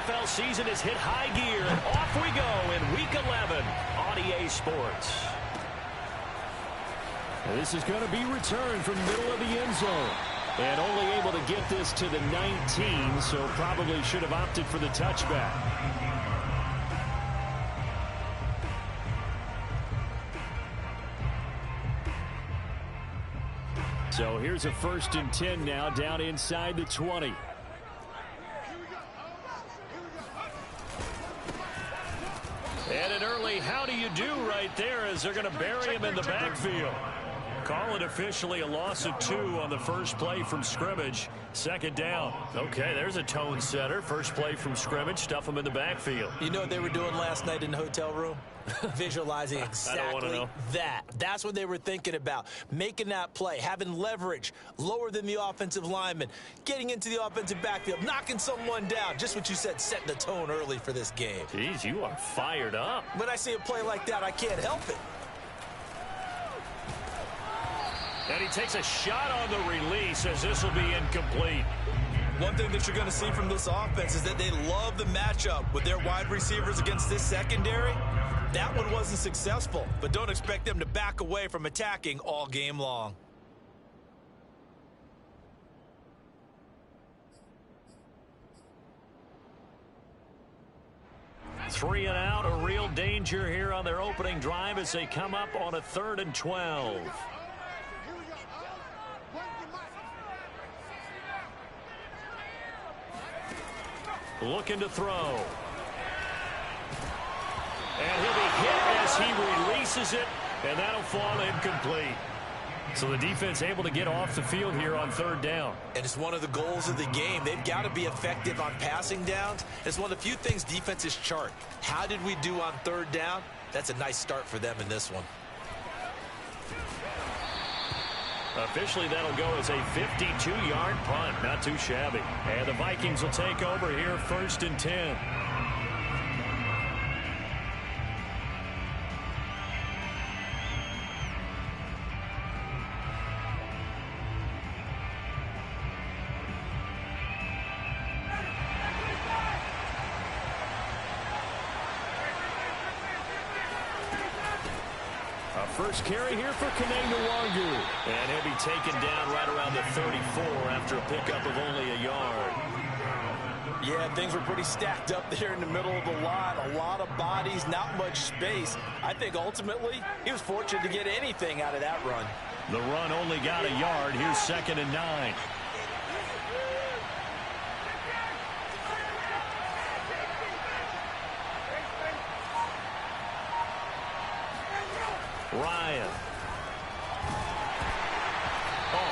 NFL season has hit high gear, and off we go in Week 11 on EA Sports. And this is going to be returned from the middle of the end zone. And only able to get this to the 19, so probably should have opted for the touchback. So here's a 1st and 10 now, down inside the 20. And an early how do you do right there as they're going to bury him in the backfield. Call it officially a loss of 2 on the first play from scrimmage. 2nd down. Okay, there's a tone setter. First play from scrimmage, stuff him in the backfield. You know what they were doing last night in the hotel room? Visualizing exactly that. That's what they were thinking about. Making that play, having leverage, lower than the offensive lineman, getting into the offensive backfield, knocking someone down. Just what you said, setting the tone early for this game. Jeez, you are fired up. When I see a play like that, I can't help it. And he takes a shot on the release as this will be incomplete. One thing that you're going to see from this offense is that they love the matchup with their wide receivers against this secondary. That one wasn't successful, but don't expect them to back away from attacking all game long. Three and out, a real danger here on their opening drive as they come up on a 3rd and 12. Looking to throw. And he'll be hit as he releases it, and that'll fall incomplete. So the defense able to get off the field here on 3rd down. And it's one of the goals of the game. They've got to be effective on passing downs. It's one of the few things defenses chart. How did we do on 3rd down? That's a nice start for them in this one. Officially, that'll go as a 52-yard punt. Not too shabby. And the Vikings will take over here 1st and 10. First carry here for Kanenga-Wangu. And he'll be taken down right around the 34 after a pickup of only a yard. Yeah, things were pretty stacked up there in the middle of the line. A lot of bodies, not much space. I think ultimately he was fortunate to get anything out of that run. The run only got a yard. Here's 2nd and 9. Ryan.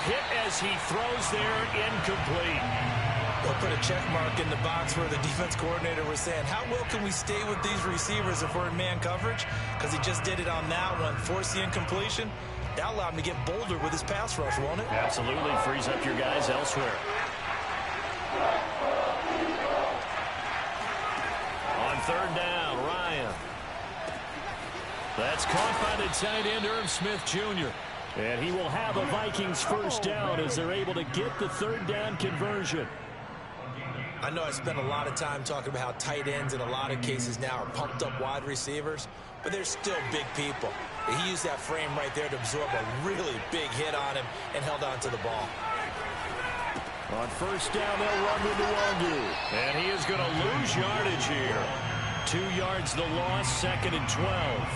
Hit as he throws there, incomplete. They'll put a check mark in the box where the defense coordinator was saying, how well can we stay with these receivers if we're in man coverage? Because he just did it on that one, forced the incompletion. That allowed him to get bolder with his pass rush, won't it? Absolutely, frees up your guys elsewhere. On 3rd down, Ryan. That's caught by the tight end, Irv Smith Jr. And he will have a Vikings 1st down as they're able to get the 3rd down conversion. I know I spent a lot of time talking about how tight ends in a lot of cases now are pumped up wide receivers, but they're still big people. He used that frame right there to absorb a really big hit on him and held on to the ball. On 1st down, they'll run with Wangu. And he is going to lose yardage here. 2 yards the loss, 2nd and 12.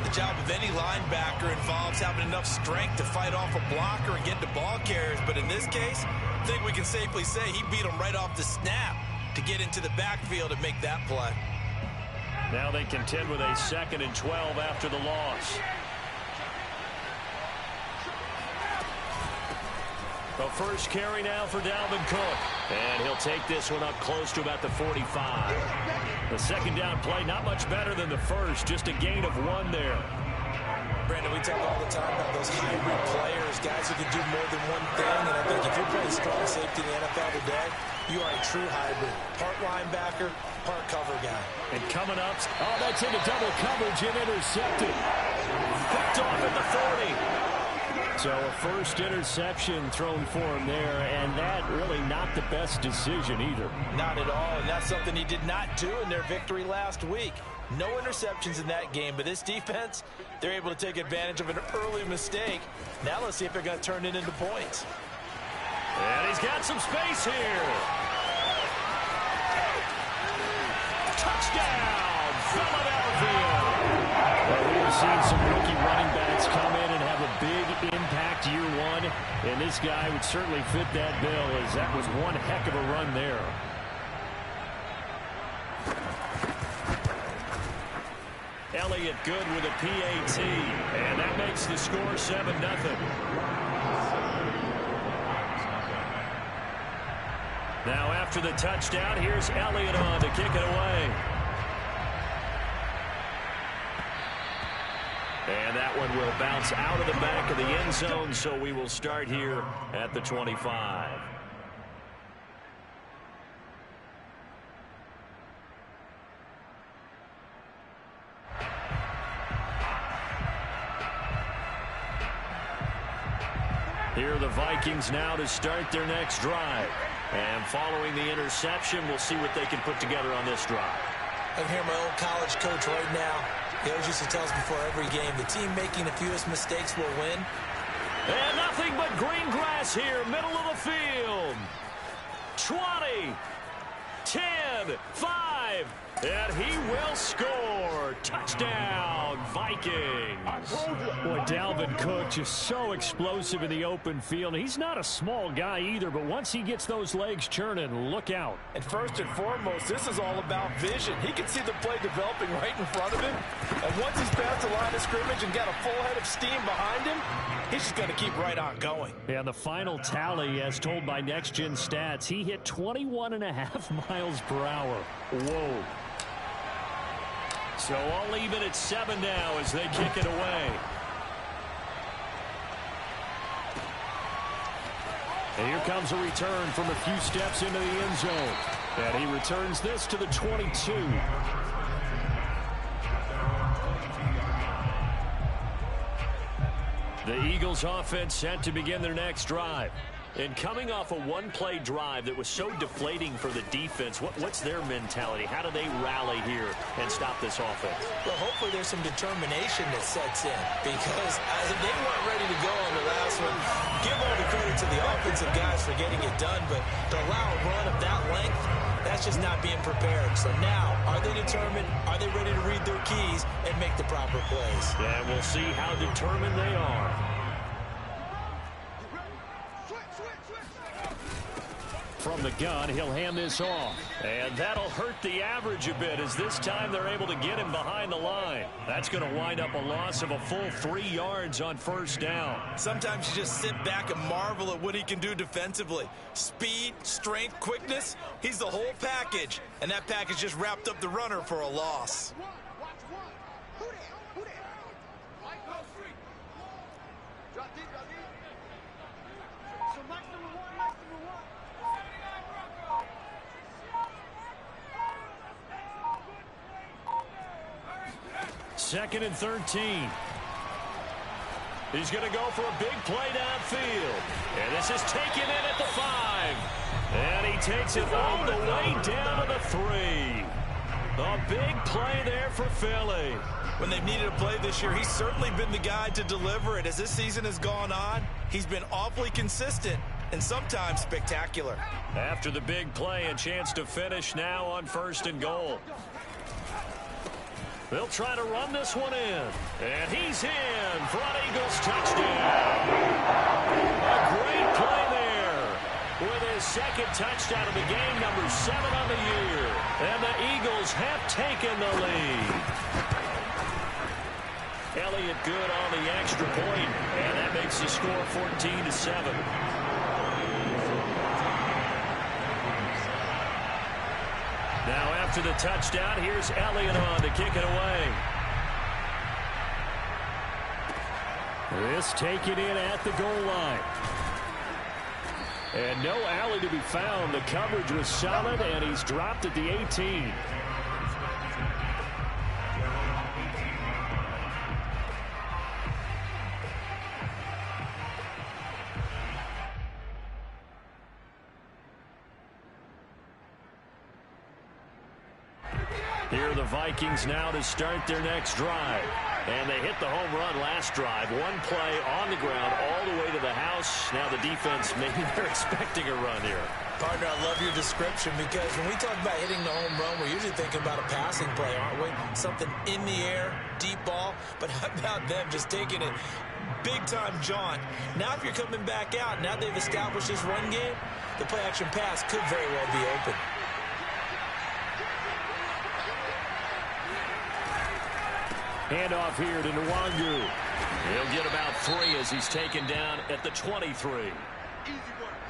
The job of any linebacker involves having enough strength to fight off a blocker and get to ball carriers. But in this case, I think we can safely say he beat him right off the snap to get into the backfield and make that play. Now they contend with a 2nd and 12 after the loss. The first carry now for Dalvin Cook. And he'll take this one up close to about the 45. The 2nd down play, not much better than the first, just a gain of 1 there. Brandon, we talk all the time about those hybrid players, guys who can do more than one thing. And I think if you're playing strong safety in the NFL today, you are a true hybrid. Part linebacker, part cover guy. And coming up, that's into double coverage and intercepted. Picked off at the 40. So a first interception thrown for him there, and that really not the best decision either. Not at all, and that's something he did not do in their victory last week. No interceptions in that game, but this defense, they're able to take advantage of an early mistake. Now let's see if they're going to turn it into points. And he's got some space here. Touchdown, Philadelphia. Well, we have seen some rookie running backs come in and have a big impact year one, and this guy would certainly fit that bill, as that was one heck of a run there. Elliott good with a PAT, and that makes the score 7-0. Now after the touchdown, here's Elliott on to kick it away. And that one will bounce out of the back of the end zone, so we will start here at the 25. Here are the Vikings now to start their next drive. And following the interception, we'll see what they can put together on this drive. I can hear my old college coach right now. He always used to tell us before every game, the team making the fewest mistakes will win. And nothing but green grass here, middle of the field. 20, 10, 5, and he will score. Touchdown, Vikings. Boy, Dalvin Cook just so explosive in the open field. He's not a small guy either, but once he gets those legs churning, look out. And first and foremost, this is all about vision. He can see the play developing right in front of him. And once he's past the line of scrimmage and got a full head of steam behind him, he's just going to keep right on going. And the final tally, as told by Next Gen Stats, he hit 21.5 miles per hour. Whoa. So all even at 7 now as they kick it away. And here comes a return from a few steps into the end zone. And he returns this to the 22. The Eagles offense set to begin their next drive. And coming off a one-play drive that was so deflating for the defense, what's their mentality? How do they rally here and stop this offense? Well, hopefully there's some determination that sets in, because they weren't ready to go on the last one. Give all the credit to the offensive guys for getting it done, but to allow a run of that length, that's just not being prepared. So now, are they determined? Are they ready to read their keys and make the proper plays? And we'll see how determined they are. From the gun, he'll hand this off. And that'll hurt the average a bit, as this time they're able to get him behind the line. That's going to wind up a loss of a full 3 yards on first down. Sometimes you just sit back and marvel at what he can do defensively. Speed, strength, quickness, he's the whole package. And that package just wrapped up the runner for a loss. Second and 13. He's going to go for a big play downfield. And this is taken in at the 5. And he takes it all the way down to the 3. A big play there for Philly. When they've needed a play this year, he's certainly been the guy to deliver it. As this season has gone on, he's been awfully consistent and sometimes spectacular. After the big play, a chance to finish now on first and goal. They'll try to run this one in. And he's in for an Eagles touchdown. A great play there with his second touchdown of the game, number 7 on the year. And the Eagles have taken the lead. Elliott good on the extra point, and that makes the score 14-7. Now after the touchdown, here's Elliott on to kick it away. This taken in at the goal line. And no alley to be found. The coverage was solid, and he's dropped at the 18. Here are the Vikings now to start their next drive. And they hit the home run last drive. One play on the ground all the way to the house. Now the defense, maybe they're expecting a run here. Partner, I love your description because when we talk about hitting the home run, we're usually thinking about a passing play, aren't we? Something in the air, deep ball. But how about them just taking it big-time jaunt? Now if you're coming back out, now they've established this run game, the play-action pass could very well be open. Handoff here to Nwangu. He'll get about 3 as he's taken down at the 23.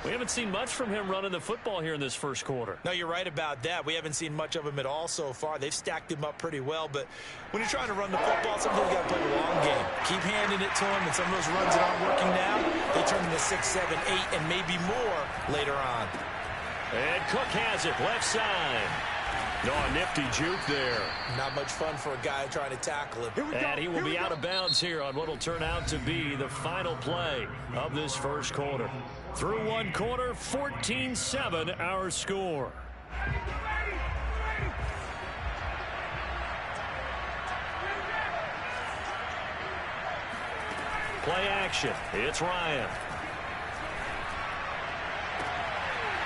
We haven't seen much from him running the football here in this first quarter. No, you're right about that. We haven't seen much of him at all so far. They've stacked him up pretty well, but when you're trying to run the football, sometimes you got to play the long game. Keep handing it to him, and some of those runs that aren't working now, they turn into 6, 7, 8, and maybe more later on. And Cook has it, left side. No, a nifty juke there. Not much fun for a guy trying to tackle him. And he will be out of bounds here on what will turn out to be the final play of this first quarter. Through one quarter, 14-7 our score. Play action. It's Ryan.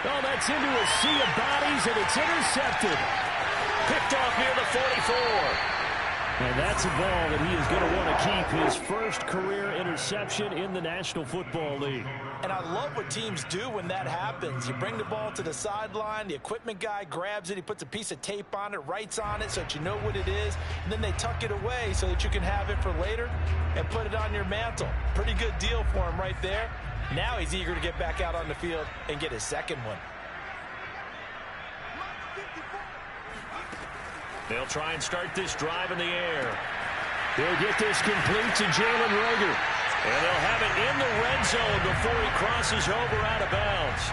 Oh, that's into a sea of bodies, and it's intercepted. Picked off near the 44. And that's a ball that he is going to want to keep, his first career interception in the National Football League. And I love what teams do when that happens. You bring the ball to the sideline, the equipment guy grabs it, he puts a piece of tape on it, writes on it so that you know what it is, and then they tuck it away so that you can have it for later and put it on your mantle. Pretty good deal for him right there. Now he's eager to get back out on the field and get his second one. They'll try and start this drive in the air. They'll get this complete to Jalen Reagor. And they'll have it in the red zone before he crosses over out of bounds.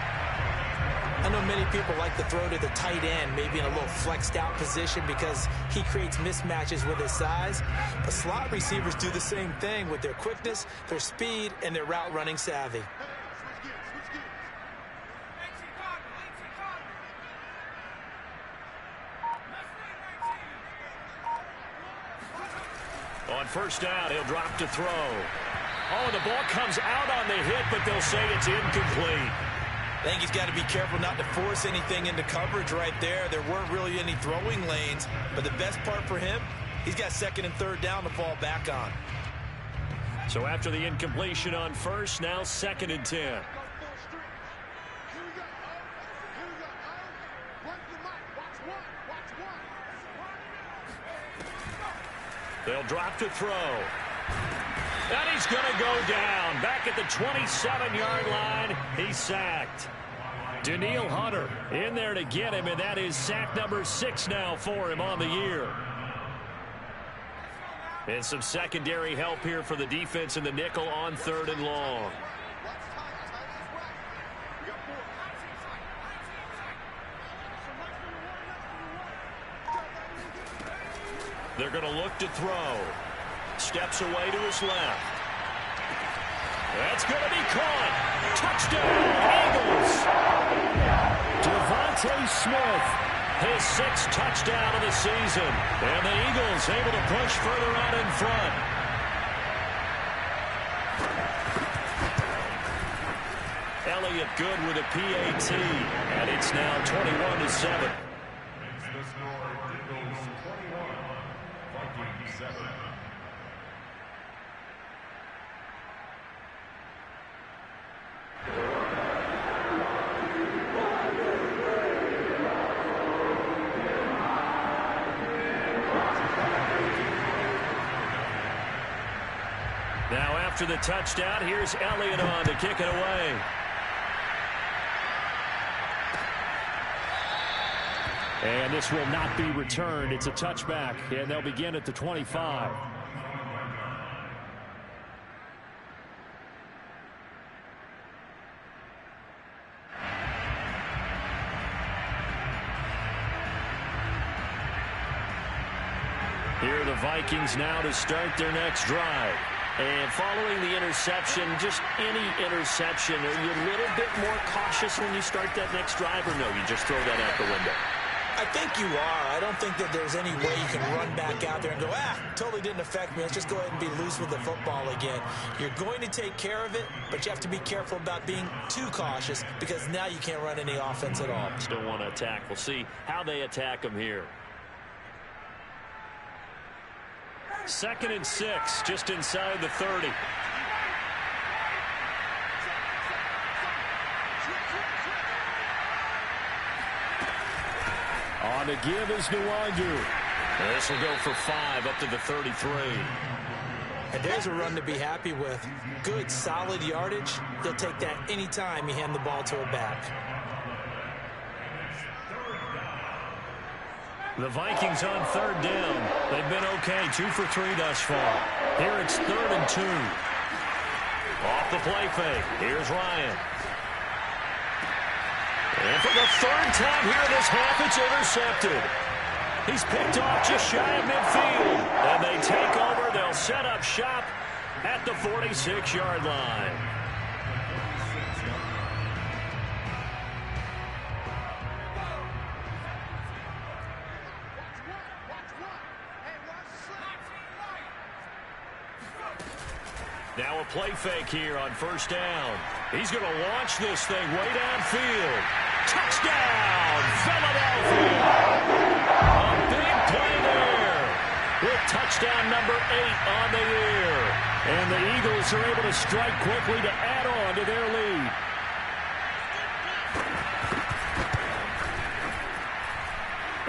I know many people like to throw to the tight end, maybe in a little flexed out position because he creates mismatches with his size. But slot receivers do the same thing with their quickness, their speed, and their route running savvy. On first down, he'll drop to throw. Oh, the ball comes out on the hit, but they'll say it's incomplete. I think he's got to be careful not to force anything into coverage right there. There weren't really any throwing lanes, but the best part for him, he's got second and third down to fall back on. So after the incompletion on first, now 2nd and 10. They'll drop to throw. And he's going to go down. Back at the 27-yard line. He's sacked. Daniil Hunter in there to get him, and that is sack number 6 now for him on the year. And some secondary help here for the defense in the nickel on 3rd and long. They're going to look to throw. Steps away to his left. That's going to be caught. Touchdown, Eagles. Devontae Smith, his 6th touchdown of the season. And the Eagles able to push further out in front. Elliott good with a PAT. And it's now 21-7. Now after the touchdown, here's Elliott on to kick it away. And this will not be returned. It's a touchback, and they'll begin at the 25. Here are the Vikings now to start their next drive. And following the interception, just any interception, are you a little bit more cautious when you start that next drive, or no, you just throw that out the window? I I think you are. I don't think that there's any way you can run back out there and go, totally didn't affect me. Let's just go ahead and be loose with the football again. You're going to take care of it, but you have to be careful about being too cautious because now you can't run any offense at all. Still want to attack. We'll see how they attack them here. 2nd and 6, just inside the 30. On the give is Nwangu. This will go for 5 up to the 33. And there's a run to be happy with. Good, solid yardage. He'll take that anytime you hand the ball to a back. The Vikings on 3rd down. They've been okay, 2 for 3 thus far. Here it's 3rd and 2. Off the play fake. Here's Ryan. And for the 3rd time here this half, it's intercepted. He's picked off just shy of midfield. And they take over. They'll set up shop at the 46-yard line. Now a play fake here on 1st down. He's going to launch this thing way downfield. Touchdown, Philadelphia! A big play there with touchdown number 8 on the year. And the Eagles are able to strike quickly to add on to their lead.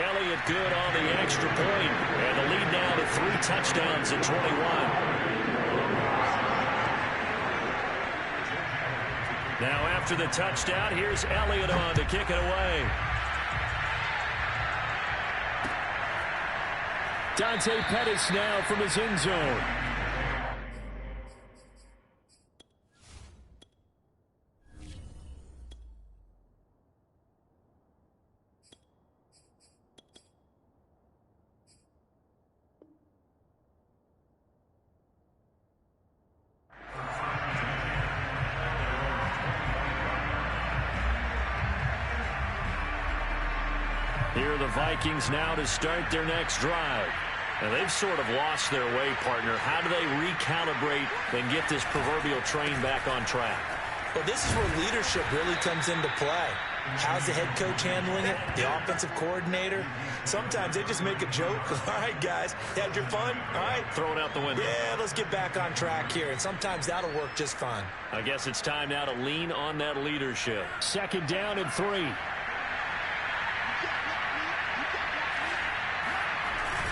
Elliott good on the extra point. And the lead now to 3 touchdowns at 21. Now after the touchdown, here's Elliott on to kick it away. Dante Pettis now from his end zone. Here are the Vikings now to start their next drive. And they've sort of lost their way, partner. How do they recalibrate and get this proverbial train back on track? Well, this is where leadership really comes into play. How's the head coach handling it? The offensive coordinator? Sometimes they just make a joke. All right, guys, had your fun? All right. Throw it out the window. Yeah, let's get back on track here. And sometimes that'll work just fine. I guess it's time now to lean on that leadership. 2nd down and 3.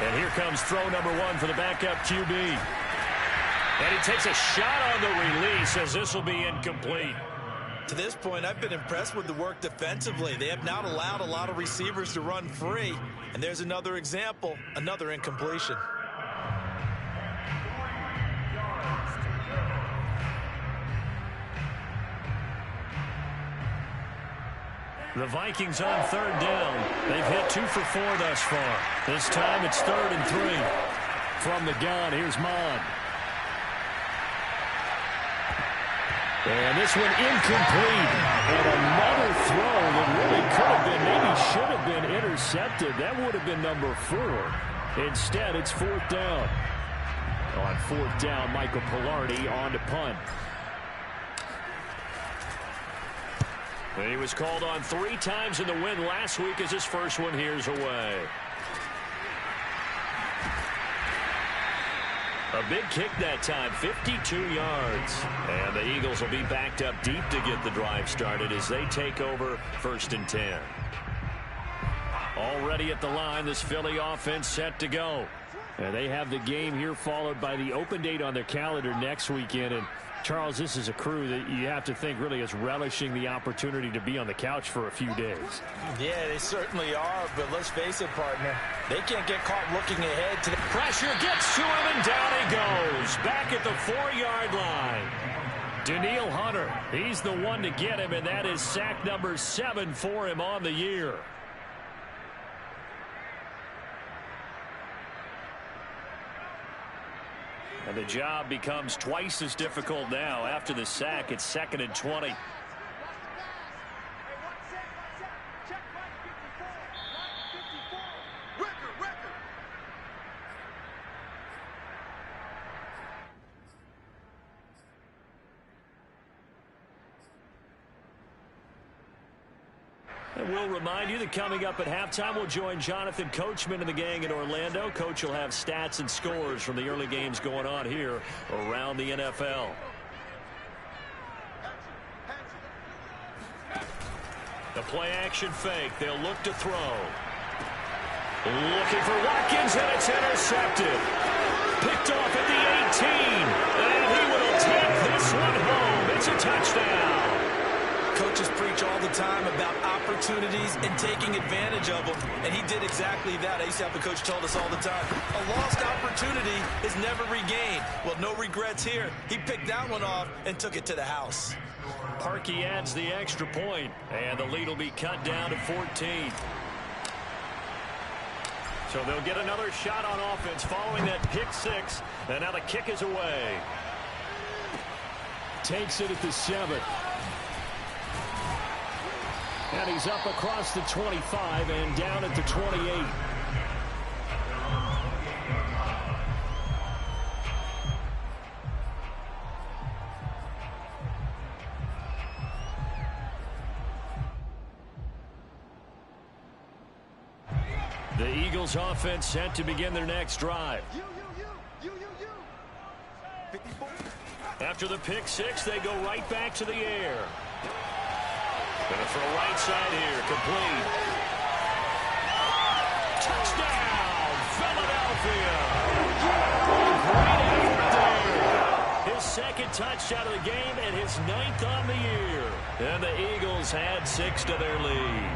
And here comes throw number 1 for the backup QB. And he takes a shot on the release as this will be incomplete. To this point, I've been impressed with the work defensively. They have not allowed a lot of receivers to run free. And there's another example, another incompletion. The Vikings on 3rd down. They've hit 2 for 4 thus far. This time it's 3rd and 3. From the gun, here's Mond. And this one incomplete. And another throw that really could have been, maybe should have been intercepted. That would have been number 4. Instead, it's 4th down. On 4th down, Michael Pilardi on to punt. He was called on 3 times in the win last week as his first one here's away. A big kick that time, 52 yards. And the Eagles will be backed up deep to get the drive started as they take over 1st and 10. Already at the line, this Philly offense set to go. And they have the game here followed by the open date on their calendar next weekend. And Charles, this is a crew that you have to think really is relishing the opportunity to be on the couch for a few days. Yeah, they certainly are, but let's face it, partner. They can't get caught looking ahead to the pressure. Gets to him, and down he goes. Back at the 4-yard line. Danielle Hunter, he's the one to get him, and that is sack number 7 for him on the year. And the job becomes twice as difficult now. After the sack, it's 2nd and 20. And we'll remind you that coming up at halftime, we'll join Jonathan Coachman and the gang in Orlando. Coach will have stats and scores from the early games going on here around the NFL. The play-action fake. They'll look to throw. Looking for Watkins, and it's intercepted. Picked off at the 18. And he will take this one home. It's a touchdown. Coaches preach all the time about opportunities and taking advantage of them, and he did exactly that. I used to have a coach told us all the time, a lost opportunity is never regained. Well, no regrets here. He picked that one off and took it to the house. Parkey adds the extra point, and the lead will be cut down to 14. So they'll get another shot on offense following that pick six, and now the kick is away. Takes it at the 7. And he's up across the 25 and down at the 28. The Eagles offense set to begin their next drive. After the pick six, they go right back to the air. Going to throw right side here, complete. Touchdown, Philadelphia. Great effort there. His second touchdown of the game and his 9th on the year. And the Eagles add 6 to their lead.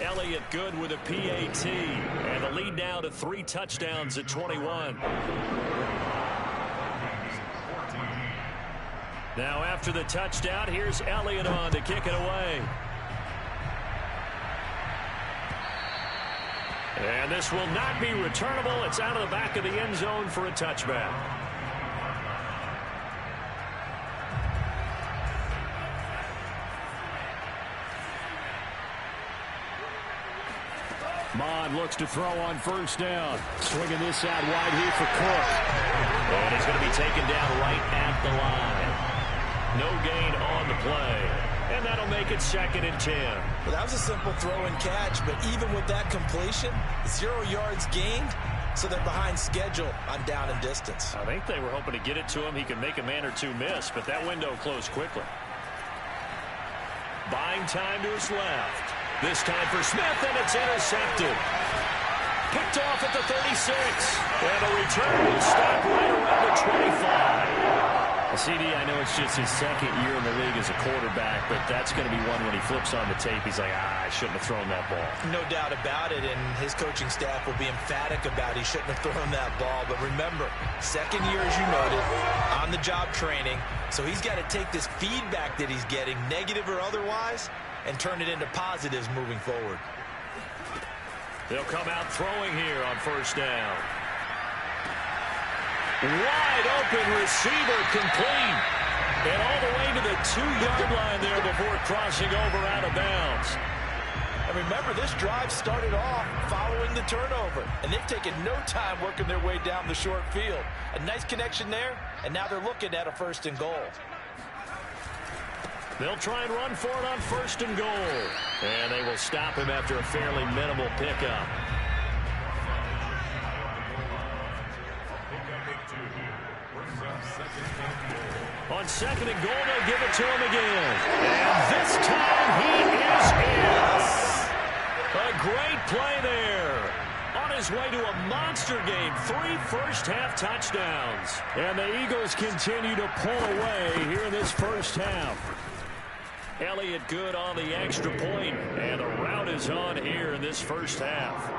Elliott good with a PAT. And the lead now to 3 touchdowns at 21. Now after the touchdown, here's Elliott on to kick it away. And this will not be returnable. It's out of the back of the end zone for a touchback. Mond looks to throw on first down. Swinging this out wide here for Cook. And he's going to be taken down right at the line. No gain on the play. And that'll make it 2nd and 10. Well, that was a simple throw and catch, but even with that completion, 0 yards gained, so they're behind schedule on down and distance. I think they were hoping to get it to him. He could make a man or two miss, but that window closed quickly. Buying time to his left. This time for Smith, and it's intercepted. Picked off at the 36. And a return will stop right around the 25. CD, I know it's just his 2nd year in the league as a quarterback, but that's going to be one when he flips on the tape. He's like, I shouldn't have thrown that ball. No doubt about it, and his coaching staff will be emphatic about he shouldn't have thrown that ball. But remember, 2nd year, as you noted, on-the-job training. So he's got to take this feedback that he's getting, negative or otherwise, and turn it into positives moving forward. They'll come out throwing here on first down. Wide open receiver, complete. And all the way to the 2-yard line there before crossing over out of bounds. And remember, this drive started off following the turnover, and they've taken no time working their way down the short field. A nice connection there, and now they're looking at a 1st and goal. They'll try and run for it on 1st and goal. And they will stop him after a fairly minimal pickup. On 2nd and goal, they'll give it to him again. And this time he is in. A great play there. On his way to a monster game. 3 first-half touchdowns. And the Eagles continue to pull away here in this first half. Elliott good on the extra point, and the route is on here in this first half.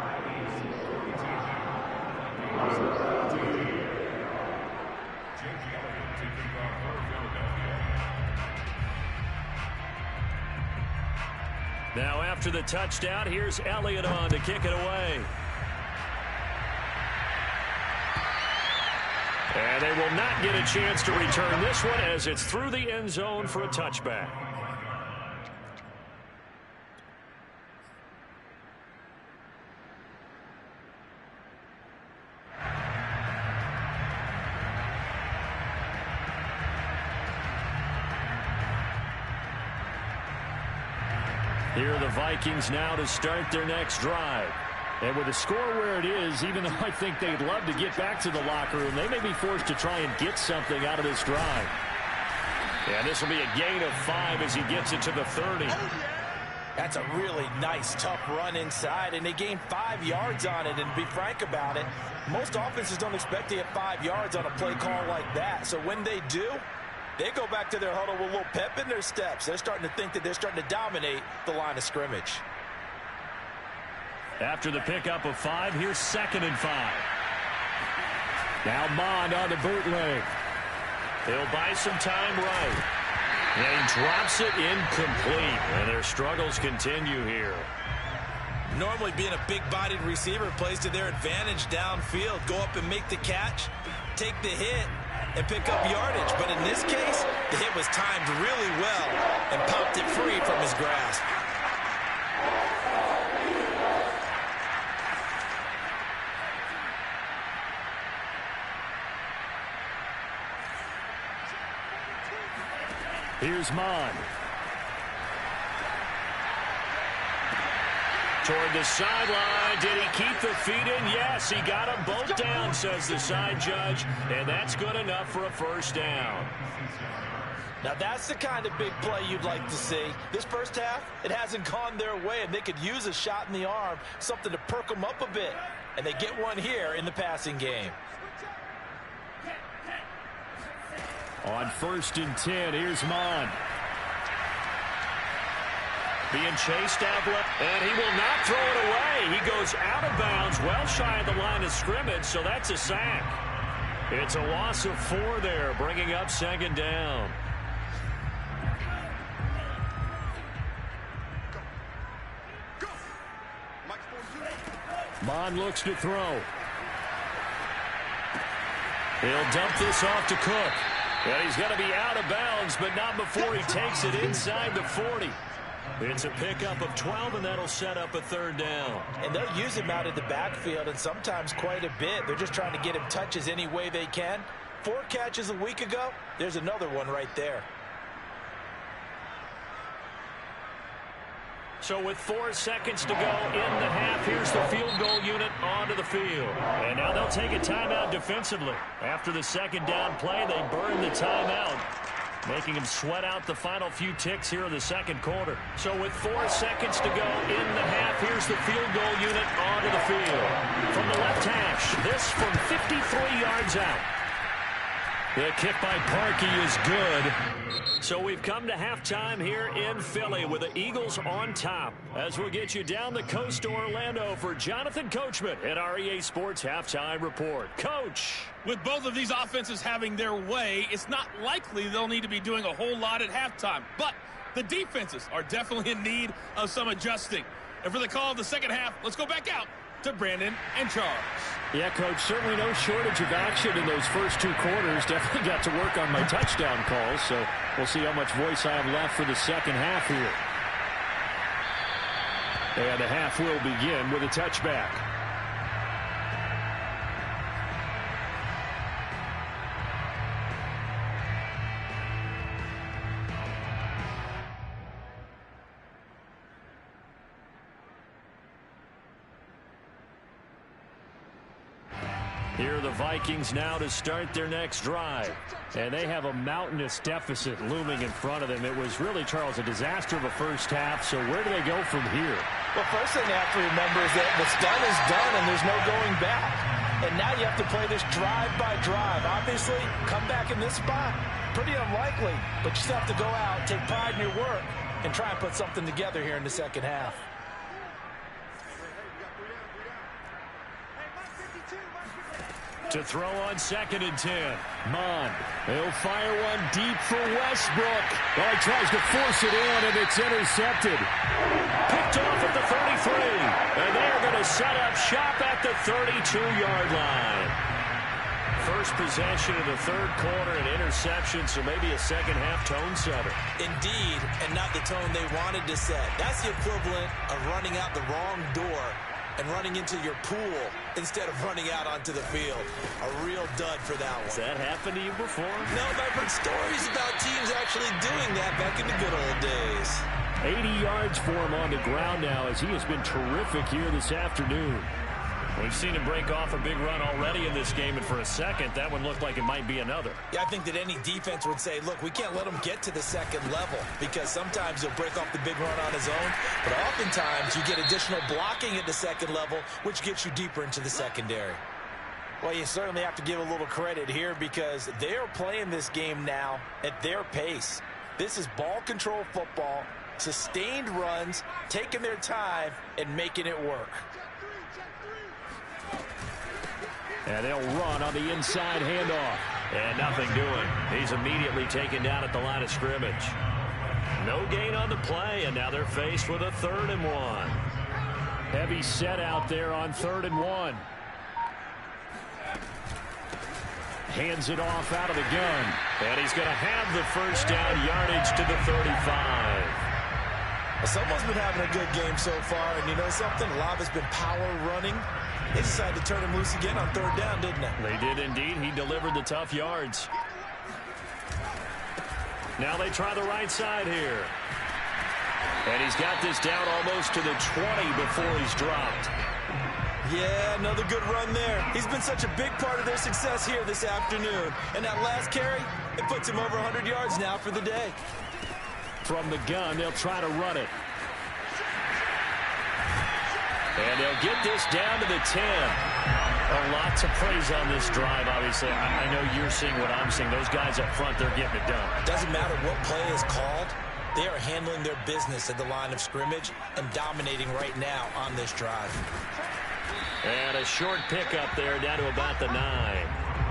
Now after the touchdown, here's Elliott on to kick it away. And they will not get a chance to return this one as it's through the end zone for a touchback. Here are the Vikings now to start their next drive. And with the score where it is, even though I think they'd love to get back to the locker room, they may be forced to try and get something out of this drive. And this will be a gain of 5 as he gets it to the 30. That's a really nice, tough run inside, and they gained 5 yards on it. And to be frank about it, most offenses don't expect to get 5 yards on a play call like that. So when they do, they go back to their huddle with a little pep in their steps. They're starting to think that they're starting to dominate the line of scrimmage. After the pickup of 5, here's 2nd and 5. Now Mond on the bootleg. He'll buy some time right. And he drops it incomplete. And their struggles continue here. Normally being a big-bodied receiver plays to their advantage downfield. Go up and make the catch, take the hit, and pick up yardage. But in this case, the hit was timed really well and popped it free from his grasp. Here's Mond. Toward the sideline. Did he keep the feet in? Yes, he got them both down, says the side judge. And that's good enough for a first down. Now, that's the kind of big play you'd like to see. This first half, it hasn't gone their way, and they could use a shot in the arm, something to perk them up a bit. And they get one here in the passing game. On 1st and 10, here's Mond. Being chased out left, and he will not throw it away. He goes out of bounds, well shy of the line of scrimmage, so that's a sack. It's a loss of 4 there, bringing up 2nd down. Mond looks to throw. He'll dump this off to Cook. And he's going to be out of bounds, but not before he takes it inside the 40. It's a pickup of 12, and that'll set up a 3rd down. And they'll use him out of the backfield, and sometimes quite a bit. They're just trying to get him touches any way they can. 4 catches a week ago. There's another one right there. So with 4 seconds to go in the half, here's the field goal unit onto the field. And now they'll take a timeout defensively. After the 2nd down play, they burn the timeout, making them sweat out the final few ticks here in the 2nd quarter. So with 4 seconds to go in the half, here's the field goal unit onto the field. From the left hash, this from 53 yards out. The kick by Parkey is good. So we've come to halftime here in Philly with the Eagles on top. As we'll get you down the coast to Orlando for Jonathan Coachman at our EA Sports Halftime Report. Coach. With both of these offenses having their way, it's not likely they'll need to be doing a whole lot at halftime. But the defenses are definitely in need of some adjusting. And for the call of the 2nd half, let's go back out to Brandon and Charles. Yeah, Coach, certainly no shortage of action in those first 2 quarters. Definitely got to work on my touchdown calls, so we'll see how much voice I have left for the 2nd half here. And the half will begin with a touchback. Here are the Vikings now to start their next drive. And they have a mountainous deficit looming in front of them. It was really, Charles, a disaster of a first half. So where do they go from here? Well, first thing they have to remember is that what's done is done, and there's no going back. And now you have to play this drive by drive. Obviously, come back in this spot, pretty unlikely. But you still have to go out, take pride in your work, and try and put something together here in the 2nd half. To throw on 2nd and 10. Mond. He'll fire one deep for Westbrook. Oh, he tries to force it in, and it's intercepted. Picked off at the 33. And they're going to set up shop at the 32-yard line. First possession of the 3rd quarter, an interception, so maybe a 2nd half tone setter. Indeed, and not the tone they wanted to set. That's the equivalent of running out the wrong door and running into your pool instead of running out onto the field. A real dud for that one. Has that happened to you before? No, but I've heard stories about teams actually doing that back in the good old days. 80 yards for him on the ground now as he has been terrific here this afternoon. We've seen him break off a big run already in this game, and for a second, that one looked like it might be another. Yeah, I think that any defense would say, look, we can't let him get to the second level because sometimes he'll break off the big run on his own, but oftentimes you get additional blocking at the second level, which gets you deeper into the secondary. Well, you certainly have to give a little credit here because they are playing this game now at their pace. This is ball control football, sustained runs, taking their time, and making it work. And they'll run on the inside handoff. And nothing doing. He's immediately taken down at the line of scrimmage. No gain on the play, and now they're faced with a 3rd and 1. Heavy set out there on 3rd and 1. Hands it off out of the gun. And he's going to have the first down, yardage to the 35. Well, someone's been having a good game so far, and you know something? A lot of it's been power running. They decided to turn him loose again on 3rd down, didn't they? They did indeed. He delivered the tough yards. Now they try the right side here. And he's got this down almost to the 20 before he's dropped. Yeah, another good run there. He's been such a big part of their success here this afternoon. And that last carry, it puts him over 100 yards now for the day. From the gun, they'll try to run it. And they'll get this down to the 10. Lots of praise on this drive, obviously. I know you're seeing what I'm seeing. Those guys up front, they're getting it done. Doesn't matter what play is called. They are handling their business at the line of scrimmage and dominating right now on this drive. And a short pickup there down to about the 9.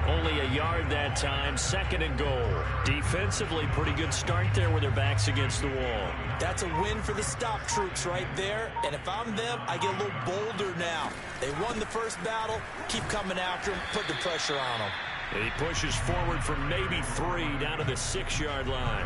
Only a yard that time, 2nd and goal. Defensively, pretty good start there with their backs against the wall. That's a win for the stop troops right there. And if I'm them, I get a little bolder now. They won the first battle. Keep coming after them. Put the pressure on them. He pushes forward for maybe 3 down to the 6-yard line.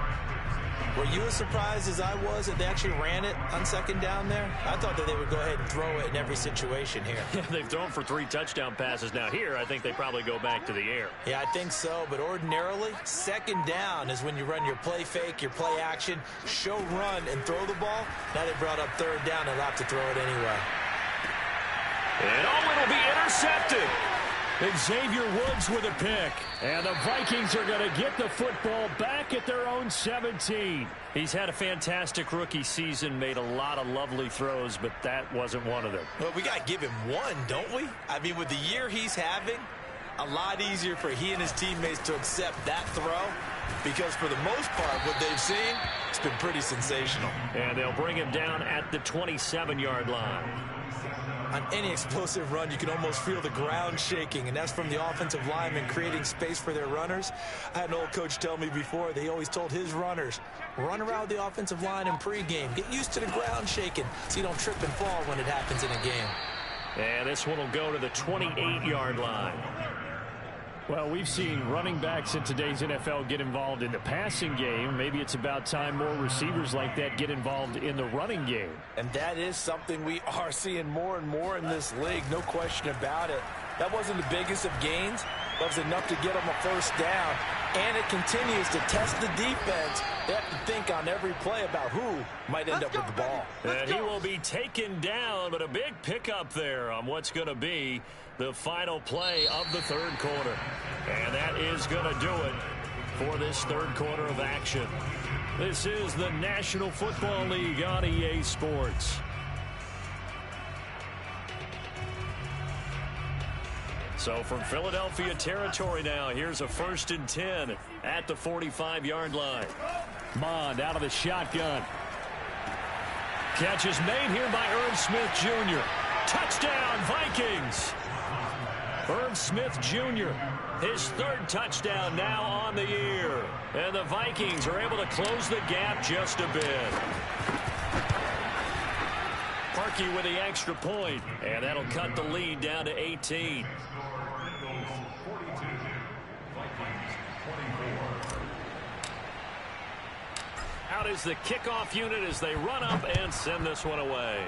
Were you as surprised as I was that they actually ran it on 2nd down there? I thought that they would go ahead and throw it in every situation here. They've thrown for 3 touchdown passes. Now here, I think they probably go back to the air. Yeah, I think so. But ordinarily, 2nd down is when you run your play fake, your play action, show run, and throw the ball. Now they brought up 3rd down and have to throw it anyway. And it'll be intercepted. Xavier Woods with a pick. And the Vikings are going to get the football back at their own 17. He's had a fantastic rookie season, made a lot of lovely throws, but that wasn't one of them. Well, we got to give him one, don't we? I mean, with the year he's having, a lot easier for he and his teammates to accept that throw because for the most part, what they've seen, it's been pretty sensational. And they'll bring him down at the 27-yard line. On any explosive run, you can almost feel the ground shaking, and that's from the offensive linemen creating space for their runners. I had an old coach tell me before, they always told his runners, run around the offensive line in pregame. Get used to the ground shaking so you don't trip and fall when it happens in a game. And this one will go to the 28-yard line. Well, we've seen running backs in today's NFL get involved in the passing game. Maybe it's about time more receivers like that get involved in the running game. And that is something we are seeing more and more in this league, no question about it. That wasn't the biggest of gains, but it was enough to get them a first down. And it continues to test the defense. They have to think on every play about who might end up with the ball. And he will be taken down, but a big pickup there on what's going to be the final play of the 3rd quarter. And that is going to do it for this 3rd quarter of action. This is the National Football League on EA Sports. So from Philadelphia territory now, here's a 1st and 10 at the 45-yard line. Mond out of the shotgun. Catch is made here by Irv Smith Jr. Touchdown, Vikings! Irv Smith Jr., his 3rd touchdown now on the year. And the Vikings are able to close the gap just a bit. Parkey with the extra point, and that'll cut the lead down to 18. Out is the kickoff unit as they run up and send this one away.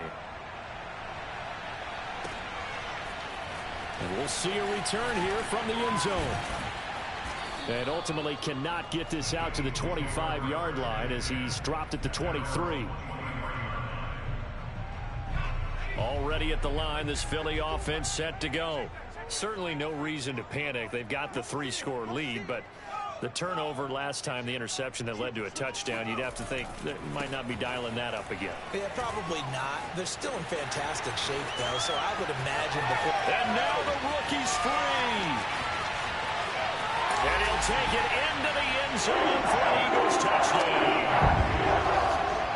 And we'll see a return here from the end zone. And ultimately cannot get this out to the 25-yard line as he's dropped at the 23. Already at the line, this Philly offense set to go. Certainly no reason to panic. They've got the 3-score lead, but the turnover last time, the interception that led to a touchdown, you'd have to think that might not be dialing that up again. Yeah, probably not. They're still in fantastic shape, though, so I would imagine before. And now the rookie's free. And he'll take it into the end zone for an Eagles touchdown.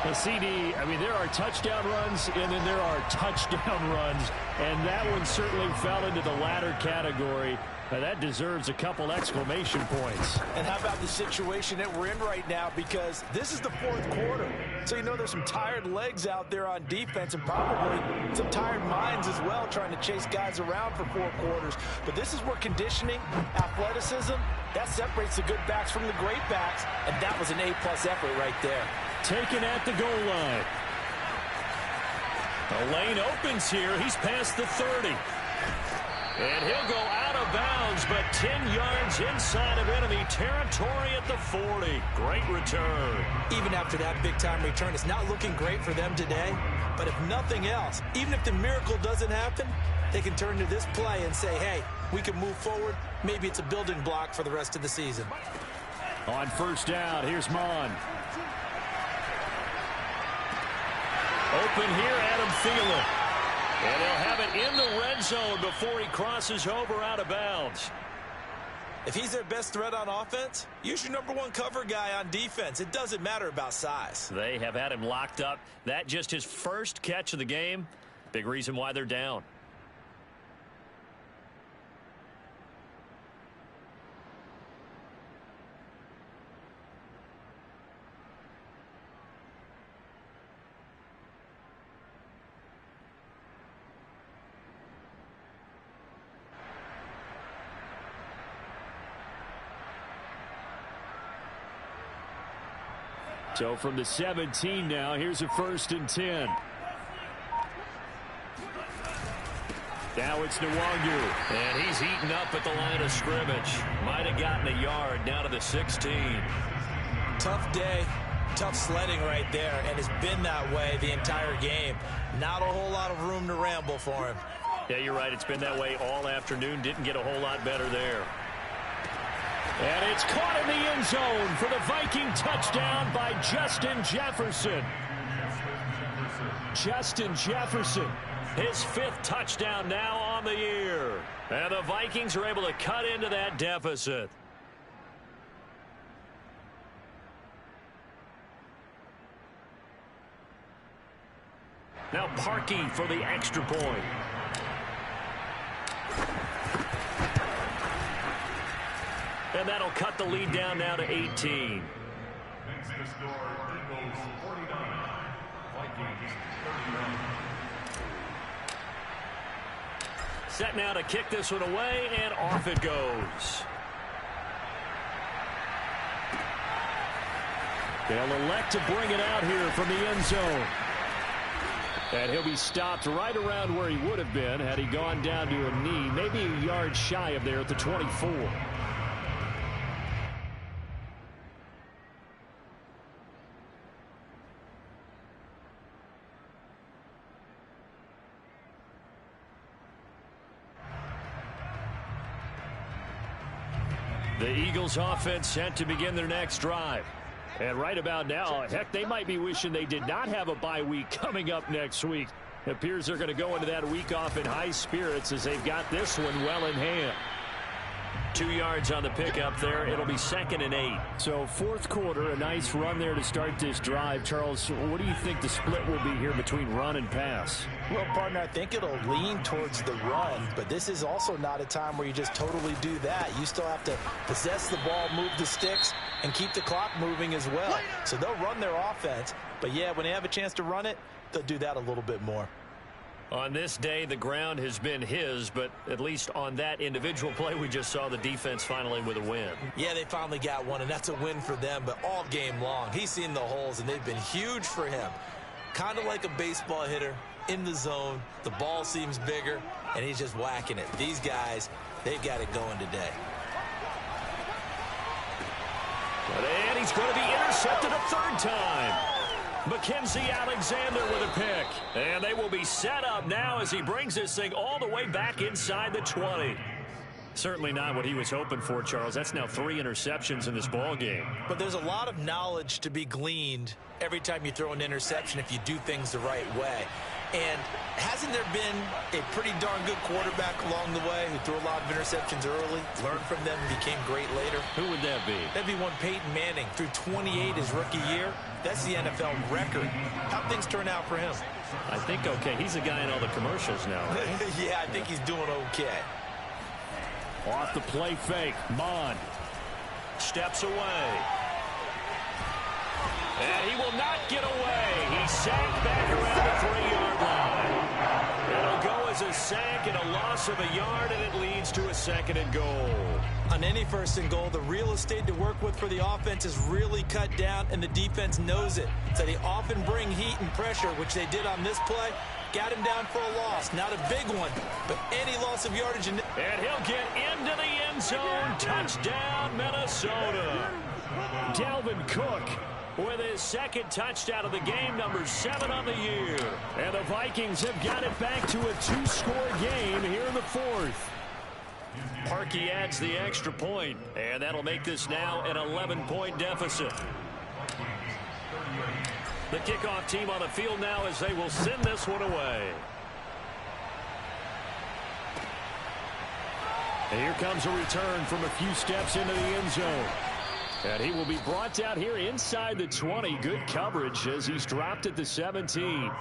The CD, I mean, there are touchdown runs, and then there are touchdown runs, and that one certainly fell into the latter category. That deserves a couple exclamation points. And how about the situation that we're in right now, because this is the fourth quarter. So you know there's some tired legs out there on defense and probably some tired minds as well trying to chase guys around for 4 quarters. But this is where conditioning, athleticism, that separates the good backs from the great backs, and that was an A-plus effort right there. Taken at the goal line. The lane opens here. He's past the 30. And he'll go out of bounds, but 10 yards inside of enemy territory at the 40. Great return. Even after that big-time return, it's not looking great for them today. But if nothing else, even if the miracle doesn't happen, they can turn to this play and say, hey, we can move forward. Maybe it's a building block for the rest of the season. On first down, here's Mon. Open here, Adam Thielen. And he'll have it in the red zone before he crosses over out of bounds. If he's their best threat on offense, use your #1 cover guy on defense. It doesn't matter about size. They have had him locked up. That just his first catch of the game. Big reason why they're down. So from the 17 now, here's a 1st and 10. Now it's Nwangu. And he's heating up at the line of scrimmage. Might have gotten a yard down to the 16. Tough day, tough sledding right there, and it's been that way the entire game. Not a whole lot of room to ramble for him. Yeah, you're right. It's been that way all afternoon. Didn't get a whole lot better there. And it's caught in the end zone for the Viking touchdown by Justin Jefferson. Justin Jefferson. His 5th touchdown now on the year. And the Vikings are able to cut into that deficit. Now Parkey for the extra point. And that'll cut the lead down now to 18. Set now to kick this one away, and off it goes. They'll elect to bring it out here from the end zone. And he'll be stopped right around where he would have been had he gone down to a knee, maybe a yard shy of there at the 24. The Eagles offense set to begin their next drive. And right about now, heck, they might be wishing they did not have a bye week coming up next week. It appears they're going to go into that week off in high spirits as they've got this one well in hand. 2 yards on the pickup there. It'll be 2nd and 8. So 4th quarter, a nice run there to start this drive. Charles, what do you think the split will be here between run and pass? Well, partner, I think it'll lean towards the run, but this is also not a time where you just totally do that. You still have to possess the ball, move the sticks, and keep the clock moving as well. So they'll run their offense, but yeah, when they have a chance to run it, they'll do that a little bit more. On this day, the ground has been his, but at least on that individual play, we just saw the defense finally with a win. Yeah, they finally got one, and that's a win for them, but all game long, he's seen the holes, and they've been huge for him. Kind of like a baseball hitter in the zone. The ball seems bigger, and he's just whacking it. These guys, they've got it going today. And he's going to be intercepted a 3rd time. Mackenzie Alexander with a pick. And they will be set up now as he brings this thing all the way back inside the 20. Certainly not what he was hoping for, Charles. That's now 3 interceptions in this ball game. But there's a lot of knowledge to be gleaned every time you throw an interception if you do things the right way. And hasn't there been a pretty darn good quarterback along the way who threw a lot of interceptions early, learned from them, and became great later? Who would that be? That'd be one Peyton Manning. Threw 28 his rookie year. That's the NFL record. How'd things turn out for him? I think okay. He's a guy in all the commercials now, right? Yeah, I think he's doing okay. Off the play fake. Mon steps away. And he will not get away. He's sacked back around the 3-yard line. It'll go as a sack and a loss of a yard, and it leads to a 2nd and goal. On any 1st and goal, the real estate to work with for the offense is really cut down, and the defense knows it. So they often bring heat and pressure, which they did on this play. Got him down for a loss. Not a big one, but any loss of yardage. And he'll get into the end zone. Touchdown, Minnesota. Dalvin Cook with his 2nd touchdown of the game, number 7 on the year. And the Vikings have got it back to a 2-score game here in the 4th. Parkey adds the extra point, and that'll make this now an 11-point deficit. The kickoff team on the field now as they will send this one away. And here comes a return from a few steps into the end zone. And he will be brought down here inside the 20. Good coverage as he's dropped at the 17.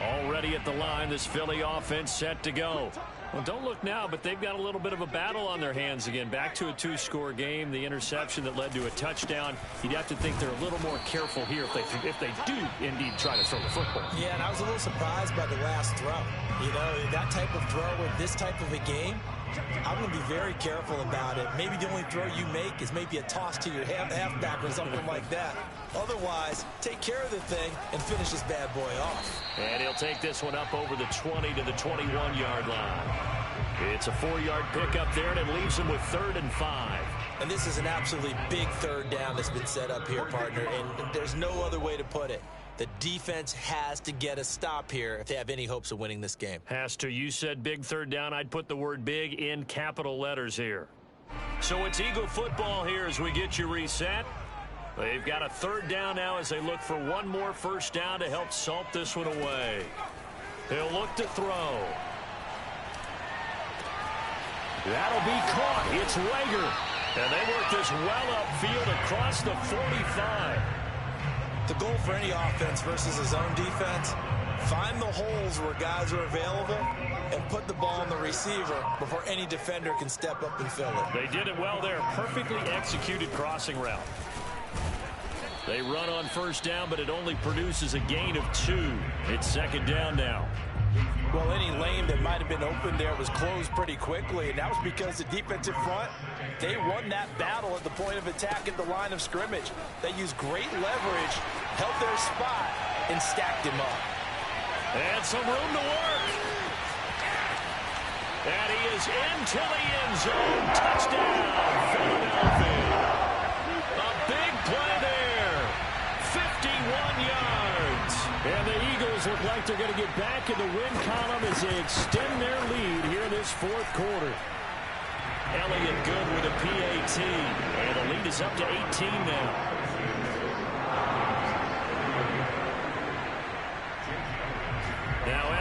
Already at the line, this Philly offense set to go. Well, don't look now, but they've got a little bit of a battle on their hands again. Back to a 2-score game. The interception that led to a touchdown. You'd have to think they're a little more careful here if they do indeed try to throw the football. Yeah, and I was a little surprised by the last throw. You know, that type of throw in this type of a game, I'm going to be very careful about it. Maybe the only throw you make is maybe a toss to your halfback or something like that. Otherwise, take care of the thing and finish this bad boy off. And he'll take this one up over the 20 to the 21-yard line. It's a 4-yard pickup there, and it leaves him with 3rd and 5. And this is an absolutely big 3rd down that's been set up here, partner, and there's no other way to put it. The defense has to get a stop here if they have any hopes of winning this game. Has to. You said big 3rd down. I'd put the word big in capital letters here. So it's Eagle football here as we get you reset. They've got a 3rd down now as they look for one more 1st down to help salt this one away. He'll look to throw. That'll be caught. It's Rager. And they work this well upfield across the 45. The goal for any offense versus his own defense, find the holes where guys are available and put the ball on the receiver before any defender can step up and fill it. They did it well there. Perfectly executed crossing route. They run on 1st down, but it only produces a gain of 2. It's 2nd down now. Well, any lane that might have been open there was closed pretty quickly, and that was because the defensive front, they won that battle at the point of attack at the line of scrimmage. They used great leverage, held their spot, and stacked him up. And some room to work. And he is into the end zone. Touchdown, Philadelphia. A big play there. 51 yards. And the Eagles look like they're going to get back in the win column as they extend their lead here in this 4th quarter. Elliott good with a PAT. And the lead is up to 18 now.